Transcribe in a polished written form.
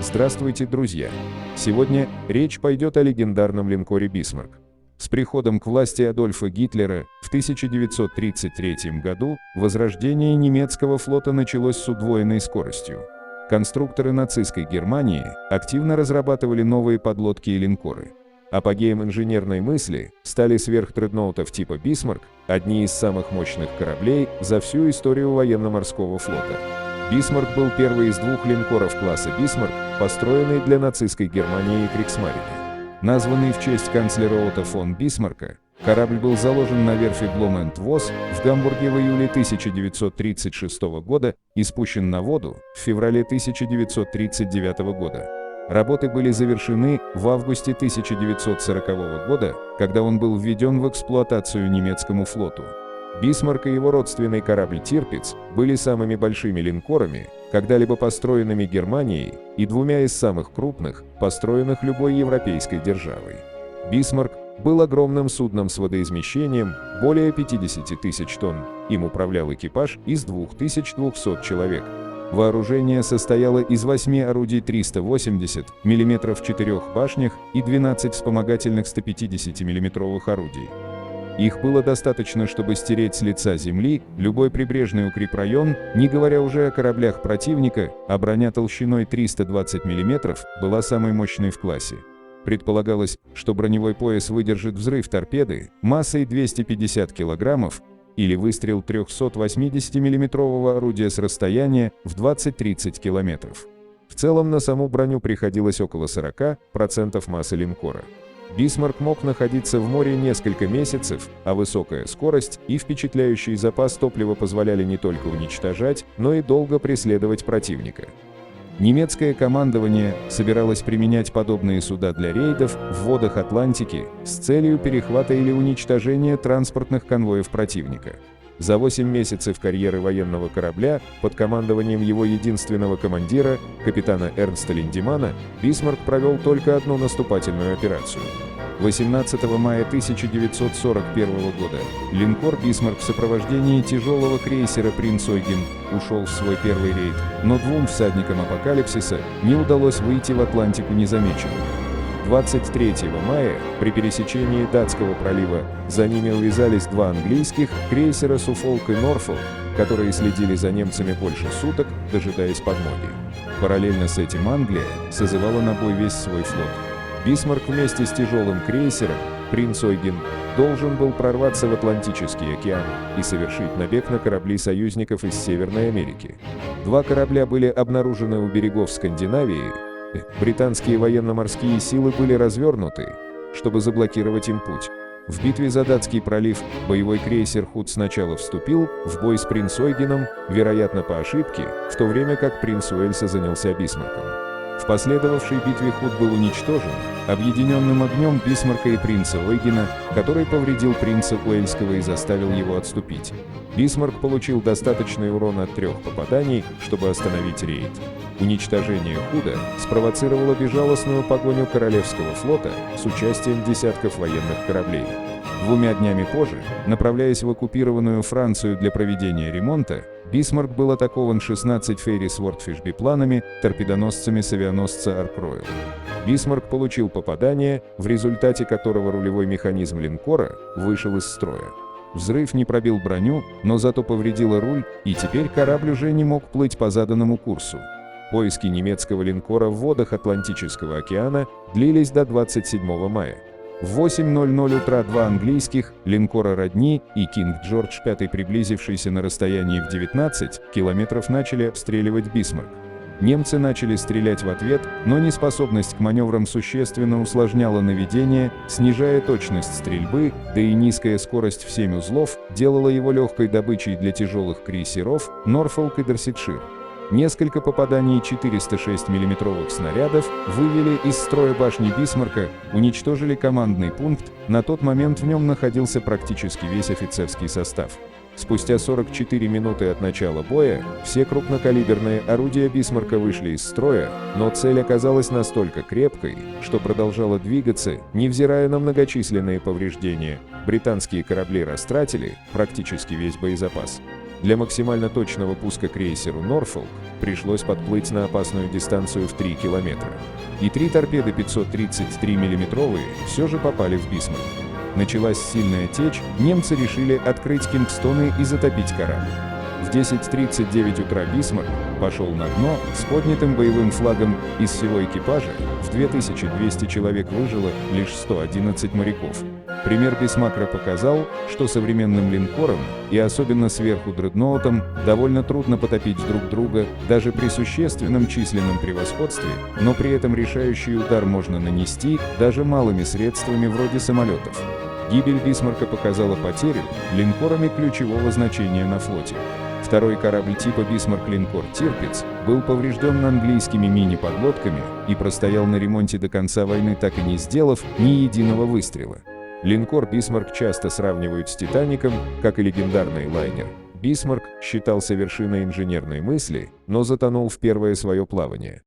Здравствуйте, друзья! Сегодня речь пойдет о легендарном линкоре «Бисмарк». С приходом к власти Адольфа Гитлера в 1933 году возрождение немецкого флота началось с удвоенной скоростью. Конструкторы нацистской Германии активно разрабатывали новые подлодки и линкоры. Апогеем инженерной мысли стали сверхдредноутов типа «Бисмарк», одни из самых мощных кораблей за всю историю военно-морского флота. «Бисмарк» был первый из двух линкоров класса «Бисмарк», построенный для нацистской Германии и Кригсмарине. Названный в честь канцлера Отто фон Бисмарка, корабль был заложен на верфи Блом энд Восс в Гамбурге в июле 1936 года и спущен на воду в феврале 1939 года. Работы были завершены в августе 1940 года, когда он был введен в эксплуатацию немецкому флоту. «Бисмарк» и его родственный корабль «Тирпиц» были самыми большими линкорами, когда-либо построенными Германией, и двумя из самых крупных, построенных любой европейской державой. «Бисмарк» был огромным судном с водоизмещением более 50 тысяч тонн, им управлял экипаж из 2200 человек. Вооружение состояло из 8 орудий 380 мм в 4 башнях и 12 вспомогательных 150 мм орудий. Их было достаточно, чтобы стереть с лица земли любой прибрежный укрепрайон, не говоря уже о кораблях противника, а броня толщиной 320 мм была самой мощной в классе. Предполагалось, что броневой пояс выдержит взрыв торпеды массой 250 кг или выстрел 380 мм орудия с расстояния в 20-30 км. В целом на саму броню приходилось около 40% массы линкора. «Бисмарк» мог находиться в море несколько месяцев, а высокая скорость и впечатляющий запас топлива позволяли не только уничтожать, но и долго преследовать противника. Немецкое командование собиралось применять подобные суда для рейдов в водах Атлантики с целью перехвата или уничтожения транспортных конвоев противника. За 8 месяцев карьеры военного корабля под командованием его единственного командира, капитана Эрнста Линдемана, «Бисмарк» провел только одну наступательную операцию. 18 мая 1941 года линкор «Бисмарк» в сопровождении тяжелого крейсера «Принц Ойген» ушел в свой первый рейд, но двум всадникам апокалипсиса не удалось выйти в Атлантику незамеченными. 23 мая при пересечении Датского пролива за ними увязались два английских крейсера «Суффолк» и «Норфолк», которые следили за немцами больше суток, дожидаясь подмоги. Параллельно с этим Англия созывала на бой весь свой флот. «Бисмарк» вместе с тяжелым крейсером «Принц Ойген» должен был прорваться в Атлантический океан и совершить набег на корабли союзников из Северной Америки. Два корабля были обнаружены у берегов Скандинавии. Британские военно-морские силы были развернуты, чтобы заблокировать им путь. В битве за Датский пролив боевой крейсер «Худ» сначала вступил в бой с «Принц Ойгеном», вероятно по ошибке, в то время как «Принц Уэльса» занялся «Бисмарком». В последовавшей битве «Худ» был уничтожен объединенным огнем «Бисмарка» и «Принца Ойгена», который повредил «Принца Уэльского» и заставил его отступить. «Бисмарк» получил достаточный урон от 3 попаданий, чтобы остановить рейд. Уничтожение «Худа» спровоцировало безжалостную погоню Королевского флота с участием десятков военных кораблей. 2 днями позже, направляясь в оккупированную Францию для проведения ремонта, «Бисмарк» был атакован 16 Фейри Swordfish бипланами, торпедоносцами с авианосца «Арк-Ройл». «Бисмарк» получил попадание, в результате которого рулевой механизм линкора вышел из строя. Взрыв не пробил броню, но зато повредило руль, и теперь корабль уже не мог плыть по заданному курсу. Поиски немецкого линкора в водах Атлантического океана длились до 27 мая. В 8:00 утра два английских линкора «Родни» и «Кинг Джордж V», приблизившиеся на расстоянии в 19 километров, начали обстреливать «Бисмарк». Немцы начали стрелять в ответ, но неспособность к маневрам существенно усложняла наведение, снижая точность стрельбы, да и низкая скорость в 7 узлов делала его легкой добычей для тяжелых крейсеров «Норфолк» и «Дорсетшир». Несколько попаданий 406 мм снарядов вывели из строя башни «Бисмарка», уничтожили командный пункт, на тот момент в нем находился практически весь офицерский состав. Спустя 44 минуты от начала боя все крупнокалиберные орудия «Бисмарка» вышли из строя, но цель оказалась настолько крепкой, что продолжала двигаться, невзирая на многочисленные повреждения. Британские корабли растратили практически весь боезапас. Для максимально точного пуска крейсеру «Норфолк» пришлось подплыть на опасную дистанцию в 3 километра. И 3 торпеды 533 миллиметровые все же попали в Бисмарк. Началась сильная течь, немцы решили открыть кингстоны и затопить корабль. В 10:39 утра Бисмарк пошел на дно с поднятым боевым флагом. Из всего экипажа в 2200 человек выжило лишь 111 моряков. Пример Бисмарка показал, что современным линкорам, и особенно сверху дредноутам, довольно трудно потопить друг друга, даже при существенном численном превосходстве, но при этом решающий удар можно нанести даже малыми средствами вроде самолетов. Гибель Бисмарка показала потерю линкорами ключевого значения на флоте. Второй корабль типа «Бисмарк-линкор Тирпиц» был поврежден английскими мини-подлодками и простоял на ремонте до конца войны, так и не сделав ни единого выстрела. Линкор «Бисмарк» часто сравнивают с «Титаником», как и легендарный лайнер. «Бисмарк» считался вершиной инженерной мысли, но затонул в первое свое плавание.